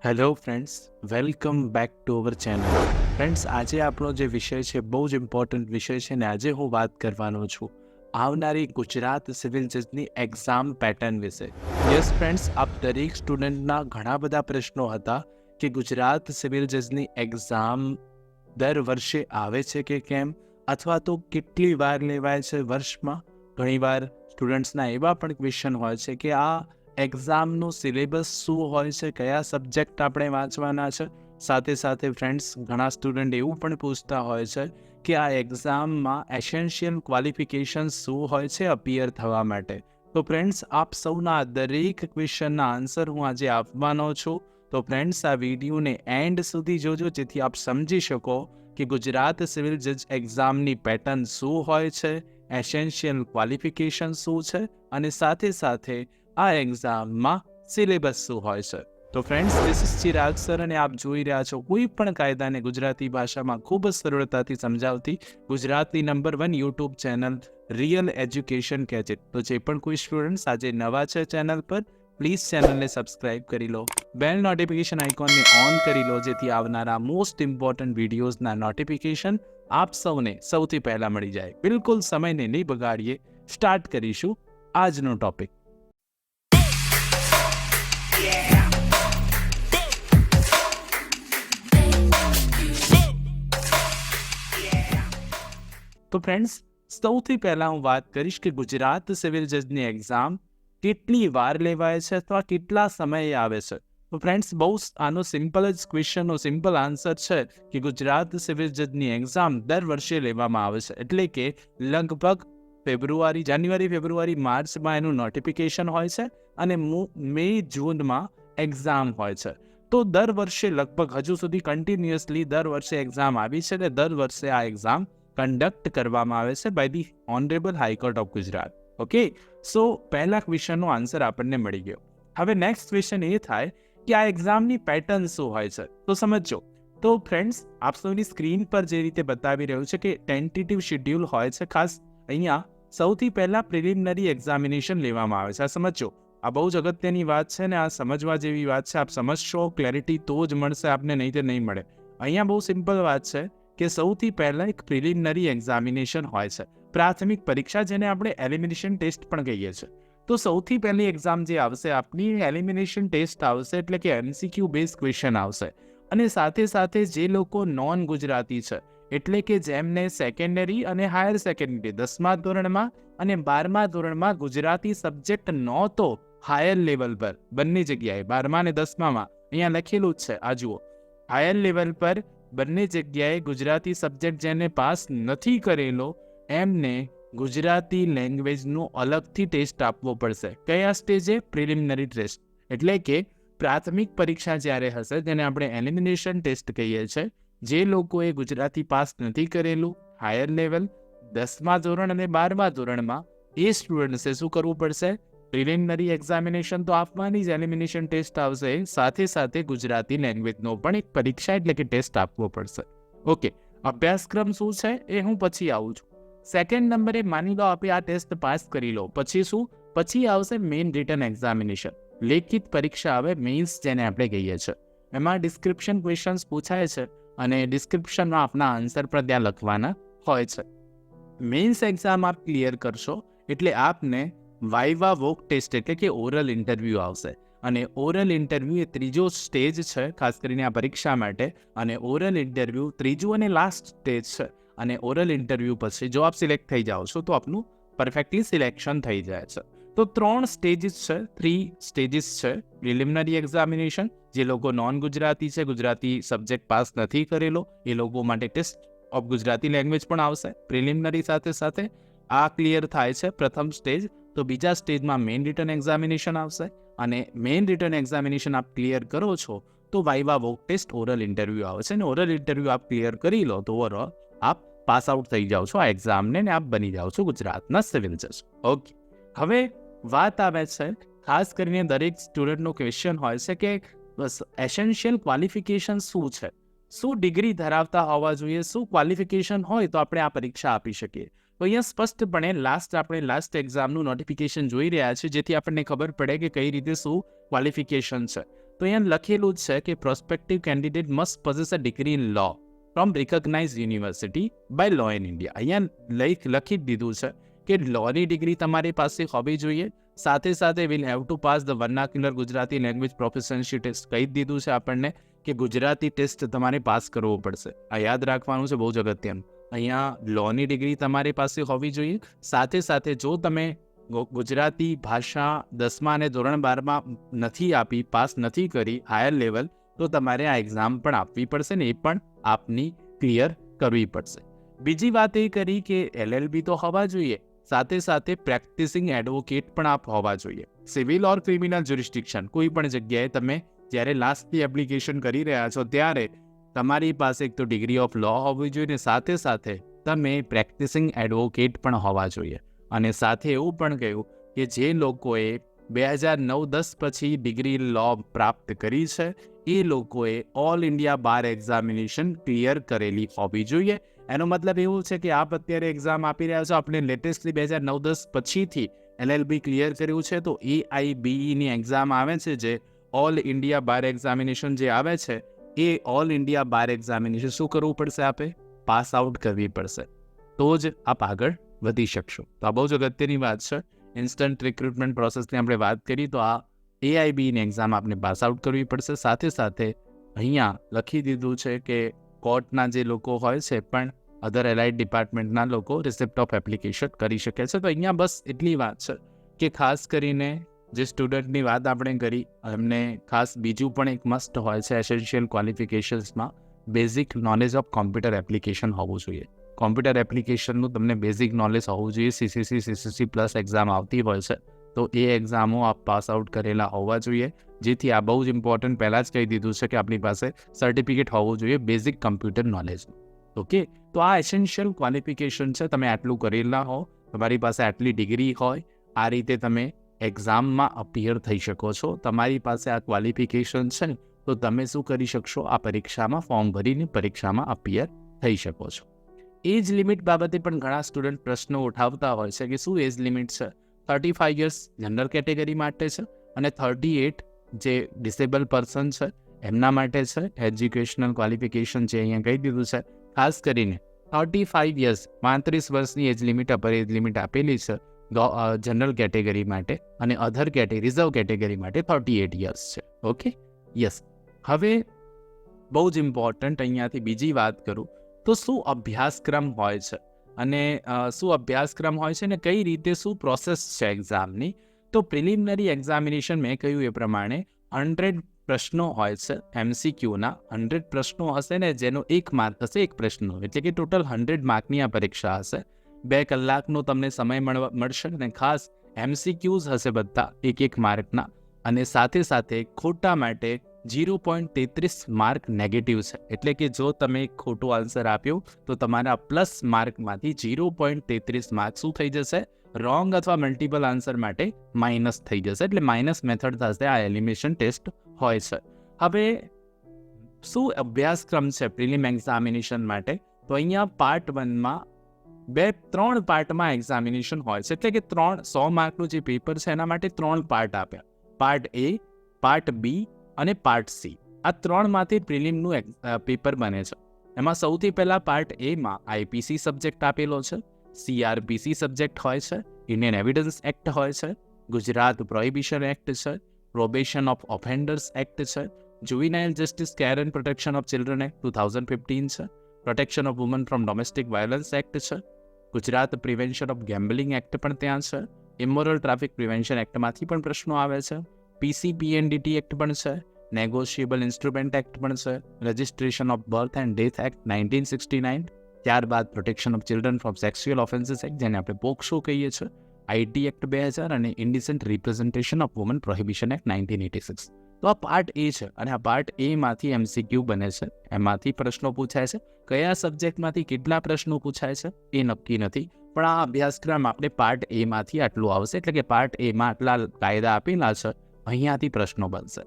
Hello friends, welcome back to our channel. Friends, આજે આપણો જે વિષય છે બહુ જ ઇમ્પોર્ટન્ટ વિષય છે ને આજે હું વાત કરવાનો છું આવનારી ગુજરાત સિવિલ જજની એક્ઝામ પેટર્ન વિશે. યસ ફ્રેન્ડ્સ, આપ દરેક સ્ટુડન્ટના ઘણા બધા પ્રશ્નો હતા કે ગુજરાત સિવિલ જજની એક્ઝામ દર વર્ષે આવે છે કે કેમ, અથવા તો કેટલી વાર લેવાય છે વર્ષમાં. ઘણીવાર સ્ટુડન્ટ્સના એવા પણ ક્વેશ્ચન હોય છે કે આ એક્ઝામનું સિલેબસ શું હોય છે, કયા સબ્જેક્ટ આપણે વાંચવાના છે. સાથે સાથે ફ્રેન્ડ્સ, ઘણા સ્ટુડન્ટ એવું પણ પૂછતા હોય છે કે આ એક્ઝામમાં એસેન્શિયલ ક્વોલિફિકેશન શું હોય છે અપિયર થવા માટે. તો ફ્રેન્ડ્સ, આપ સૌના દરેક ક્વેશ્ચનના આન્સર હું આજે આપવાનો છું. તો ફ્રેન્ડ્સ, આ વિડીયોને એન્ડ સુધી જોજો જેથી આપ સમજી શકો કે ગુજરાત સિવિલ જજ એક્ઝામની પેટર્ન શું હોય છે, એસેન્શિયલ ક્વોલિફિકેશન શું છે અને સાથે સાથે આ એક્ઝામમાં સિલેબસ શું હોય છે. તો friends, this is Chirag sir અને આપ જોઈ રહ્યા છો કોઈ પણ કાયદાને ગુજરાતી ભાષામાં ખૂબ જ સરળતાથી સમજાવતી Gujarati number 1 YouTube channel real education gadget. તો જે પણ કોઈ સ્ટુડન્ટ્સ આજે નવા છે ચેનલ પર, પ્લીઝ ચેનલને સબસ્ક્રાઇબ કરી લો, બેલ નોટિફિકેશન આઇકોનને ઓન કરી લો જેથી આવનારા મોસ્ટ ઇમ્પોર્ટન્ટ વિડીયોઝના નોટિફિકેશન આપ સૌને સૌથી પહેલા મળી જાય. બિલકુલ સમયને નહીં બગાડીએ, સ્ટાર્ટ કરીશું આજનો ટોપિક. તો ફ્રેન્ડ્સ, સૌથી પહેલાં હું વાત કરીશ કે ગુજરાત સિવિલ જજની એક્ઝામ કેટલી વાર લેવાય છે અથવા કેટલા સમયે આવે છે. તો ફ્રેન્ડ્સ, બહુ આનો સિમ્પલ જ ક્વેશ્ચનનો સિમ્પલ આન્સર છે કે ગુજરાત સિવિલ જજની એક્ઝામ દર વર્ષે લેવામાં આવે છે. એટલે કે લગભગ જાન્યુઆરી, ફેબ્રુઆરી, માર્ચમાં એનું નોટિફિકેશન હોય છે અને મે, જૂનમાં એક્ઝામ હોય છે. તો દર વર્ષે લગભગ હજુ સુધી કન્ટિન્યુઅસલી દર વર્ષે એક્ઝામ આવી છે અને દર વર્ષે આ એક્ઝામ કન્ડક્ટ કરવામાં આવે છે by the honourable high court of Gujarat. Okay, so પહેલા ક્વેશ્ચનનો આન્સર આપણને મળી ગયો. હવે નેક્સ્ટ ક્વેશ્ચન એ થાય કે આ એક્ઝામની પેટર્ન શું હોય છે. તો સમજો. તો ફ્રેન્ડ્સ, આપ સૌની સ્ક્રીન પર જે રીતે બતાવી રહ્યું છે કે ટેન્ટેટિવ શેડ્યુલ હોય છે. ખાસ અહીંયા સૌથી પહેલા પ્રિલિમિનરી એક્ઝામિનેશન લેવામાં આવે છે. આ સમજો, આ બહુ જ અગત્યની વાત છે ને આ સમજવા જેવી વાત છે. આપ સમજશો, ક્લેરિટી તો જ મળશે આપને, નહીં તો નહીં મળે. અહીંયા બહુ સિમ્પલ વાત છે કે સૌથી પહેલાં એક પ્રિલિમિનરી એક્ઝામિનેશન હોય છે, પ્રાથમિક પરીક્ષા, જેને આપણે એલિમિનેશન ટેસ્ટ પણ કહીએ છીએ. તો સૌથી પહેલી એક્ઝામ જે આવશે આપની એલિમિનેશન ટેસ્ટ આવશે, એટલે કે MCQ બેઝ ક્વેશ્ચન આવશે. અને સાથે સાથે જે લોકો નોન ગુજરાતી છે, એટલે કે જેમને સેકન્ડરી અને હાયર સેકન્ડરી 10મા ધોરણમાં અને 12મા ધોરણમાં ગુજરાતી સબ્જેક્ટ નહોતો હાયર લેવલ પર, બંને જગ્યાએ 12મા અને 10મામાં અહીંયા લખેલું જ છે, આ જુઓ, હાયર લેવલ પર બંને જગ્યાએ ગુજરાતી સબ્જેક્ટ જેને પાસ નથી કરેલો એમને ગુજરાતી લેંગ્વેજનો અલગથી ટેસ્ટ આપવો પડશે. કયા સ્ટેજે? Preliminary test. એટલે કે પ્રાથમિક પરીક્ષા જ્યારે હશે તેને આપણે એલિમિનેશન ટેસ્ટ કહીએ છીએ. જે લોકોએ ગુજરાતી પાસ નથી કરેલું હાયર લેવલ 10મા ધોરણ અને 12મા ધોરણમાં, એ સ્ટુડન્ટ્સે શું કરવું પડશે? પ્રિલિમિનરી એક્ઝામિનેશન તો આપવાની જ, એલિમિનેશન ટેસ્ટ આવશે, સાથે સાથે ગુજરાતી લેંગ્વેજનો પણ એક પરીક્ષા એટલે કે ટેસ્ટ આપવો પડશે. ઓકે, અભ્યાસક્રમ શું છે એ હું પછી આવું છું. સેકન્ડ નંબરે માની લો આપે આ ટેસ્ટ પાસ કરી લો, પછી શું? પછી આવશે મેઇન રિટન એક્ઝામિનેશન, લેખિત પરીક્ષા આવે, મેઇન્સ જેને આપણે કહીએ છીએ. એમાં ડિસ્ક્રિપ્શન ક્વેશ્ચન્સ પૂછાય છે અને ડિસ્ક્રિપ્શનમાં આપના આન્સર પણ ત્યાં લખવાના હોય છે. મેઇન્સ એક્ઝામ આપ ક્લિયર કરશો એટલે આપને વાઇવા વોક ટેસ્ટ એટલે કે ઓરલ ઇન્ટરવ્યૂ આવશે. અને ઓરલ ઇન્ટરવ્યૂ એ ત્રીજો સ્ટેજ છે ખાસ કરીને આ પરીક્ષા માટે. અને ઓરલ ઇન્ટરવ્યૂ ત્રીજું અને લાસ્ટ સ્ટેજ છે. અને ઓરલ ઇન્ટરવ્યૂ પછી જો આપ સિલેક્ટ થઈ જાઓ છો તો આપનું પરફેક્ટલી સિલેક્શન થઈ જાય છે. તો 3 સ્ટેજીસ છે, 3 સ્ટેજીસ છે. પ્રિલિમિનરી એક્ઝામિનેશન, જે લોકો નોન ગુજરાતી છે, ગુજરાતી સબ્જેક્ટ પાસ નથી કરેલો, એ લોકો માટે ટેસ્ટ ઓફ ગુજરાતી લેંગ્વેજ પણ આવશે પ્રિલિમિનરી સાથે સાથે. આ ક્લિયર થાય છે પ્રથમ સ્ટેજ. તો બીજા સ્ટેજમાં મેઇન રિટન એક્ઝામિનેશન આવશે. અને મેઇન રિટન એક્ઝામિનેશન આપ ક્લિયર કરો છો તો viva voce test oral interview આવે છે. અને ઓરલ ઇન્ટરવ્યૂ આપ ક્લિયર કરી લો તો ઓવરઓલ આપ પાસ આઉટ થઈ જાઓ છો આ એક્ઝામને ને આપ બની જાઓ છો ગુજરાતના સિવિલ જજ. ઓકે, હવે વાત આવે છે ખાસ કરીને દરેક સ્ટુડન્ટનો ક્વેશ્ચન હોય છે કે બસ એસેન્શિયલ ક્વોલિફિકેશન શું છે, શું ડિગ્રી ધરાવતા હોવા જોઈએ, શું ક્વોલિફિકેશન હોય તો આપણે આ પરીક્ષા આપી શકીએ. તો અહીંયા સ્પષ્ટપણે આપણે લાસ્ટ એક્ઝામનું નોટિફિકેશન જોઈ રહ્યા છીએ જેથી આપણને ખબર પડે કે કઈ રીતે શું ક્વોલિફિકેશન છે. તો અહીંયા લખેલું જ છે કે prospective candidate must possess a degree in law from recognise university by law in India. અહીંયા લખી જ દીધું છે કે લોની ડિગ્રી તમારી પાસે હોવી જોઈએ. સાથે સાથે will have to pass the vernacular Gujarati language proficiency test. કહી જ દીધું છે આપણને કે ગુજરાતી ટેસ્ટ તમારે પાસ કરવો પડશે. આ યાદ રાખવાનું છે, બહુ જ અગત્યનું. અહીંયા લોની ડિગ્રી તમારી પાસે હોવી જોઈએ. સાથે સાથે જો તમે ગુજરાતી ભાષા 10મા અને ધોરણ 12માં નથી આપી, પાસ નથી કરી હાયર લેવલ, તો તમારે આ એક્ઝામ પણ આપવી પડશે ને એ પણ આપની ક્લિયર કરવી પડશે. બીજી વાત એ કરી કે LLB તો હોવા જોઈએ, સાથે સાથે પ્રેક્ટિસિંગ એડવોકેટ પણ આપ હોવા જોઈએ. સિવિલ ઓર ક્રિમિનલ જ્યુરિસ્ડિક્શન કોઈ પણ જગ્યાએ તમે જ્યારે લાસ્ટની એપ્લિકેશન કરી રહ્યા છો ત્યારે તમારી પાસે એક તો ડિગ્રી ઓફ લો હોવી જોઈએ ને સાથે સાથે તમે પ્રેક્ટિસિંગ એડવોકેટ પણ હોવા જોઈએ. અને સાથે એવું પણ કહ્યું કે જે લોકોએ 2009-10 પછી ડિગ્રી લો પ્રાપ્ત કરી છે એ લોકોએ ઓલ ઇન્ડિયા બાર એક્ઝામિનેશન ક્લિયર કરેલી હોવી જોઈએ. એનો મતલબ એવું છે કે આપ અત્યારે એક્ઝામ આપી રહ્યા છો, આપણે લેટેસ્ટલી 2009-10 પછીથી LLB ક્લિયર કર્યું છે, તો AIBEની એક્ઝામ આવે છે જે ઓલ ઇન્ડિયા બાર એક્ઝામિનેશન જે આવે છે એ ઓલ ઇન્ડિયા બાર એક્ઝામિનેશન શું કરવું પડશે? આપે પાસ આઉટ કરવી પડશે, તો જ આપ આગળ વધી શકશો. તો આ બહુ જ અગત્યની વાત છે. ઇન્સ્ટન્ટ રિક્રુટમેન્ટ પ્રોસેસની આપણે વાત કરી તો આ AIBની એક્ઝામ આપને પાસ આઉટ કરવી પડશે. સાથે સાથે અહીંયા લખી દીધું છે કે કોર્ટના જે લોકો હોય છે પણ અધર એલાઇડ ડિપાર્ટમેન્ટના લોકો રિસિપ્ટ ઓફ એપ્લિકેશન કરી શકે છે. તો અહીંયા બસ એટલી વાત છે કે ખાસ કરીને જે સ્ટુડન્ટની વાત આપણે કરી એમને ખાસ બીજું પણ એક મસ્ટ હોય છે એસેન્શિયલ ક્વોલિફિકેશન્સમાં basic knowledge of computer application હોવું જોઈએ. કોમ્પ્યુટર એપ્લિકેશનનું તમને બેઝિક નોલેજ હોવું જોઈએ. CCC પ્લસ એક્ઝામ આવતી હોય છે તો એ એક્ઝામો આપ પાસ આઉટ કરેલા હોવા જોઈએ, જેથી આ બહુ જ ઇમ્પોર્ટન્ટ પહેલાં જ કહી દીધું છે કે આપણી પાસે સર્ટિફિકેટ હોવું જોઈએ બેઝિક કમ્પ્યુટર નોલેજ. ઓકે, તો આ એસેન્શિયલ ક્વોલિફિકેશન છે. તમે આટલું કરેલા હો, તમારી પાસે આટલી ડિગ્રી હોય, આ રીતે તમે એક્ઝામમાં અપિયર થઈ શકો છો. તમારી પાસે આ ક્વોલિફિકેશન છે તો તમે શું કરી શકશો? આ પરીક્ષામાં ફોર્મ ભરીને પરીક્ષામાં અપિયર થઈ શકો છો. એજ લિમિટ બાબતે પણ ઘણા સ્ટુડન્ટ પ્રશ્નો ઉઠાવતા હોય છે કે શું એજ લિમિટ છે? 35 યર્સ જનરલ કેટેગરી માટે છે અને 38 જે ડિસેબલ પર્સન છે એમના માટે છે. એજ્યુકેશનલ ક્વોલિફિકેશન જે અહીંયા કહી દીધું છે, ખાસ કરીને 35 યર્સ 35 વર્ષની age limit, upper age limit આપેલી છે જનરલ કેટેગરી માટે અને અધર રિઝર્વ કેટેગરી માટે 38 યર્સ છે. Okay, yes. હવે બહુ જ ઇમ્પોર્ટન્ટ અહીંયાથી બીજી વાત કરું તો શું અભ્યાસક્રમ હોય છે અને શું અભ્યાસક્રમ હોય છે ને કઈ રીતે શું પ્રોસેસ છે એક્ઝામની? તો પ્રિલિમિનરી એક્ઝામિનેશન મેં કહ્યું એ પ્રમાણે 100 પ્રશ્નો હોય છે MCQના. 100 પ્રશ્નો હશે ને જેનો 1 માર્ક હશે એક પ્રશ્નો, એટલે કે ટોટલ 100 માર્કની આ પરીક્ષા હશે. 2 કલાકનો તમને સમય મળશે અને ખાસ MCQs હશે બધા 1 માર્કના અને સાથે સાથે ખોટા માટે 0.33 માર્ક નેગેટિવ છે. એટલે કે જો તમે ખોટો આન્સર આપ્યો તો તમારા પ્લસ માર્કમાંથી 0.33 માર્ક શું થઈ જશે? રોંગ અથવા મલ્ટિપલ આન્સર માટે માઇનસ થઈ જશે. એટલે માઇનસ મેથડ થશે. આ એલિમિનેશન ટેસ્ટ હોય છે. હવે શું અભ્યાસક્રમ છે પ્રિલિમ એક્ઝામિનેશન માટે? તો અહીંયા પાર્ટ 1માં 3 પાર્ટમાં એક્ઝામિનેશન હોય છે. એટલે કે 100 માર્કનું જે પેપર છે એના માટે 3 પાર્ટ આપ્યા. પાર્ટ A, પાર્ટ B અને પાર્ટ C. આ 3માંથી પ્રિલિમનું પેપર બને છે. એમાં સૌથી પહેલાં પાર્ટ Aમાં IPC સબ્જેક્ટ આપેલો છે, CRPC સબ્જેક્ટ હોય છે, ઇન્ડિયન એવિડન્સ એક્ટ હોય છે, ગુજરાત પ્રોહિબિશન એક્ટ છે, પ્રોબેશન ઓફ ઓફેન્ડર્સ એક્ટ છે, juvenile justice care and protection of children act 2015 છે, protection of women from domestic violence act છે, Gujarat prevention of gambling act પણ ત્યાં છે, ઇમોરલ ટ્રાફિક પ્રિવેન્શન એક્ટમાંથી પણ પ્રશ્નો આવે છે, PCPNDT એક્ટ પણ છે, નેગોશિયેબલ ઇન્સ્ટ્રુમેન્ટ એક્ટ પણ છે, registration of birth and death act 1969, ત્યારબાદ protection of children from sexual offences act જેને આપણે પોક્સો કહીએ છીએ, IT એક્ટ 2000 અને indecent representation of women prohibition act 1986. તો આ પાર્ટ A છે અને આ પાર્ટ Aમાંથી MCQ બને છે. એમાંથી પ્રશ્નો પૂછાય છે. કયા સબ્જેક્ટમાંથી કેટલા પ્રશ્નો પૂછાય છે એ નક્કી નથી, પણ આ અભ્યાસક્રમ આપણે પાર્ટ Aમાંથી આટલું આવશે. એટલે કે પાર્ટ Aમાં આટલા કાયદા આપેલા છે, અહીંયાથી પ્રશ્નો બનશે.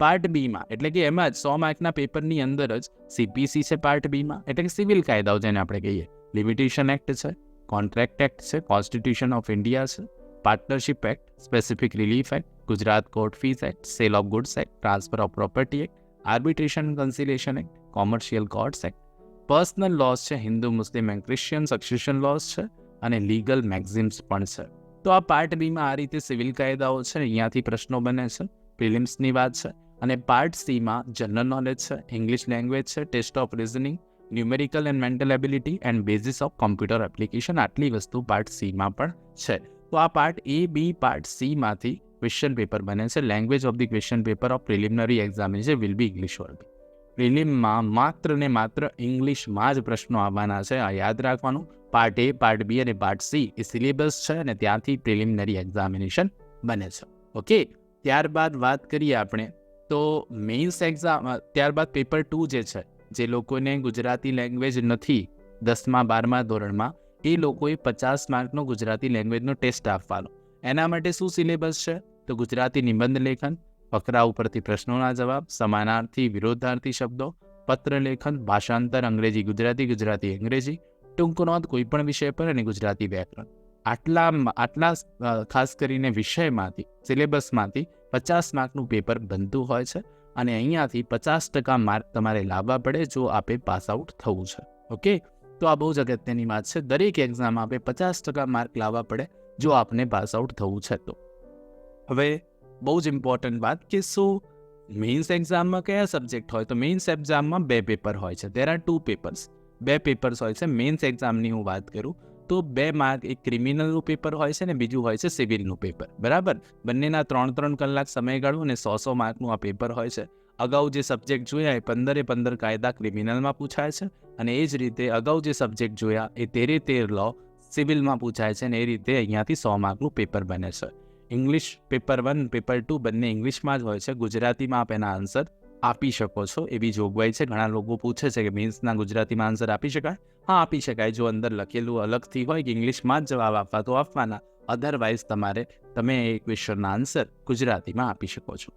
પાર્ટ Bમાં એટલે કે એમાં જ 100 માર્કના પેપરની અંદર જ CPC છે પાર્ટ Bમાં, એટલે કે સિવિલ કાયદાઓ જેને આપણે કહીએ, લિમિટેશન એક્ટ છે, કોન્ટ્રાક્ટ એક્ટ છે, કોન્સ્ટિટ્યુશન ઓફ ઇન્ડિયા છે, partnership act, specific relief act, Gujarat court fees act, sale of goods act, transfer of property act, arbitration conciliation act, commercial courts act, personal laws છે, Hindu Muslim and Christian succession laws છે, અને legal મેક્ઝિમ્સ પણ છે. તો આ part બીમાં આ રીતે civil કાયદાઓ છે, અહીંયાથી પ્રશ્નો બને છે, પ્રિલિમ્સની વાત છે. અને પાર્ટ સીમાં જનરલ નોલેજ છે, ઇંગ્લિશ લેંગ્વેજ છે, test of reasoning, numerical and mental ability and basis of computer application, આટલી વસ્તુ પાર્ટ સીમાં પણ છે. તો આ પાર્ટ એ બી પાર્ટ સીમાંથી ક્વેશ્ચન પેપર બને છે. Language of the question paper of preliminary examination will be English world. પ્રિલિમમાં માત્ર ને માત્ર ઇંગ્લિશમાં જ પ્રશ્નો આવવાના છે, આ યાદ રાખવાનું. પાર્ટ એ, પાર્ટ બી અને પાર્ટ સી એ સિલેબસ છે અને ત્યાંથી પ્રિલિમિનરી એક્ઝામિનેશન બને છે. ઓકે, ત્યારબાદ વાત કરીએ આપણે તો મેઇન્સ એક્ઝામ, ત્યારબાદ પેપર 2 જે છે, જે લોકોને ગુજરાતી લેંગ્વેજ નથી 10મા 12મા ધોરણમાં, એ લોકોએ 50 માર્કનો ગુજરાતી લેંગ્વેજનો ટેસ્ટ આપવાનો. એના માટે શું સિલેબસ છે? તો ગુજરાતી નિબંધ લેખન, ફકરા ઉપરથી પ્રશ્નોના જવાબ, સમાનાર્થી વિરોધાર્થી શબ્દો, પત્ર લેખન, ભાષાંતર અંગ્રેજી ગુજરાતી, ગુજરાતી અંગ્રેજી, ટૂંક નોંધ કોઈ પણ વિષય પર અને ગુજરાતી વ્યાકરણ. આટલા ખાસ કરીને વિષયમાંથી, સિલેબસમાંથી 50 માર્કનું પેપર બનતું હોય છે અને અહીંયાથી 50% માર્ક તમારે લાવવા પડે જો આપે પાસ આઉટ થવું છે. ઓકે, તો આ બહુ જ અગત્યની વાત છે. દરેક એક્ઝામ આપે 50% માર્ક લાવવા પડે જો આપને પાસ આઉટ થવું છે. તો હવે બહુ જ ઇમ્પોર્ટન્ટ વાત કે શું મેઇન્સ એક્ઝામમાં કયા સબ્જેક્ટ હોય? તો મેઇન્સ એક્ઝામમાં 2 પેપર હોય છે. There are 2 papers. 2 પેપર્સ હોય છે મેઇન્સ એક્ઝામની હું વાત કરું તો 2 માર્ક, એક ક્રિમિનલનું પેપર હોય છે ને બીજું હોય છે સિવિલનું પેપર. બરાબર, બંનેના 3-3 કલાક સમયગાળો અને 100 માર્કનું આ પેપર હોય છે. અગાઉ જે સબ્જેક્ટ જોયા એ 15 કાયદા ક્રિમિનલમાં પૂછાય છે અને એ જ રીતે અગાઉ જે સબ્જેક્ટ જોયા એ 13 લો સિવિલમાં પૂછાય છે અને એ રીતે અહીંયાથી 100 માર્કનું પેપર બને છે. ઇંગ્લિશ પેપર 1, પેપર 2 બંને ઇંગ્લિશમાં જ હોય છે. ગુજરાતીમાં આપ એના આન્સર આપી શકો છો એવી જોગવાઈ છે. ઘણા લોકો પૂછે છે કે મેન્સના ગુજરાતીમાં આન્સર આપી શકાય? હા, આપી શકાય. જો અંદર લખેલું અલગથી હોય કે ઇંગ્લિશમાં જ જવાબ આપવા તો આપવાના, અધરવાઇઝ તમે એ ક્વેશ્ચનના આન્સર ગુજરાતીમાં આપી શકો છો.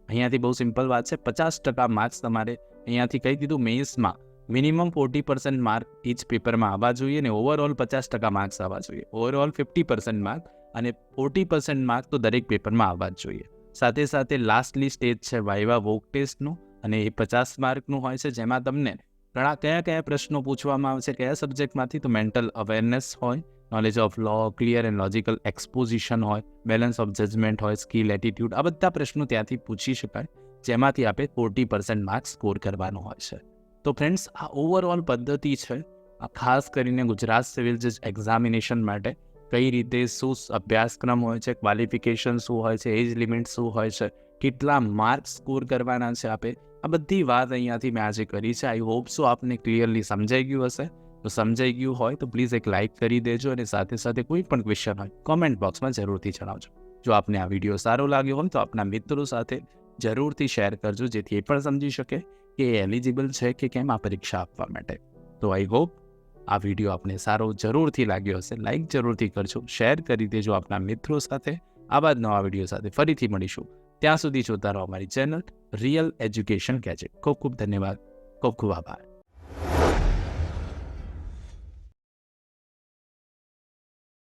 અહીંયાથી બહુ સિમ્પલ વાત છે. 50% માર્ક્સ તમારે અહીંયાથી કહી દીધું. મેન્સમાં મિનિમમ 40% માર્ક ઈચ પેપરમાં આવવા જોઈએ અને ઓવરઓલ 50% માર્ક્સ આવવા જોઈએ. ઓવરઓલ 50% માર્ક અને 40% માર્ક તો દરેક પેપરમાં આવવા જ જોઈએ. સાથે સાથે લાસ્ટલી સ્ટેજ છે વાઇવા વોક ટેસ્ટનું અને એ 50 માર્કનું હોય છે, જેમાં તમને કયા પ્રશ્નો પૂછવામાં આવશે, કયા સબ્જેક્ટમાંથી? તો મેન્ટલ અવેરનેસ હોય, knowledge of law, clear and logical exposition હોય, બેલેન્સ ઓફ જજમેન્ટ હોય, સ્કિલ, એટીટ્યુડ, આ બધા પ્રશ્નો ત્યાંથી પૂછી શકાય, જેમાંથી આપણે 40% માર્ક્સ સ્કોર કરવાનો હોય છે. તો ફ્રેન્ડ્સ, આ ઓવરઓલ પદ્ધતિ છે, આ ખાસ કરીને ગુજરાત સિવિલ જજ એક્ઝામિનેશન માટે કઈ રીતે શું અભ્યાસક્રમ હોય છે, ક્વોલિફિકેશન શું હોય છે, એજ લિમિટ શું હોય છે, કેટલા માર્ક્સ સ્કોર કરવાના છે આપે, આ બધી વાત અહીંયાથી મેં આજે કરી છે. આઈ હોપ સો આપને ક્લિયરલી સમજાઈ ગયું હશે. તો સમજાઈ ગયું હોય તો પ્લીઝ એક લાઇક કરી દેજો અને સાથે સાથે કોઈ પણ ક્વેશ્ચન હોય કોમેન્ટ બોક્સમાં જરૂરથી જણાવજો. જો આપને આ વિડીયો સારો લાગ્યો હોય તો આપના મિત્રો સાથે જરૂરથી શેર કરજો, જેથી એ પણ સમજી શકે કે એ એલિજિબલ છે કે કેમ આ પરીક્ષા આપવા માટે. તો આઈ હોપ આ વિડીયો આપને સારો જરૂરથી લાગ્યો હશે. લાઇક જરૂરથી કરજો, શેર કરી દેજો આપના મિત્રો સાથે. આવા જ નવા વિડીયો સાથે ફરીથી મળીશું. ત્યાં સુધી જોતા રહો અમારી ચેનલ રિયલ એજ્યુકેશન ગેજેટ. ખૂબ ખૂબ ધન્યવાદ, ખૂબ ખૂબ આભાર.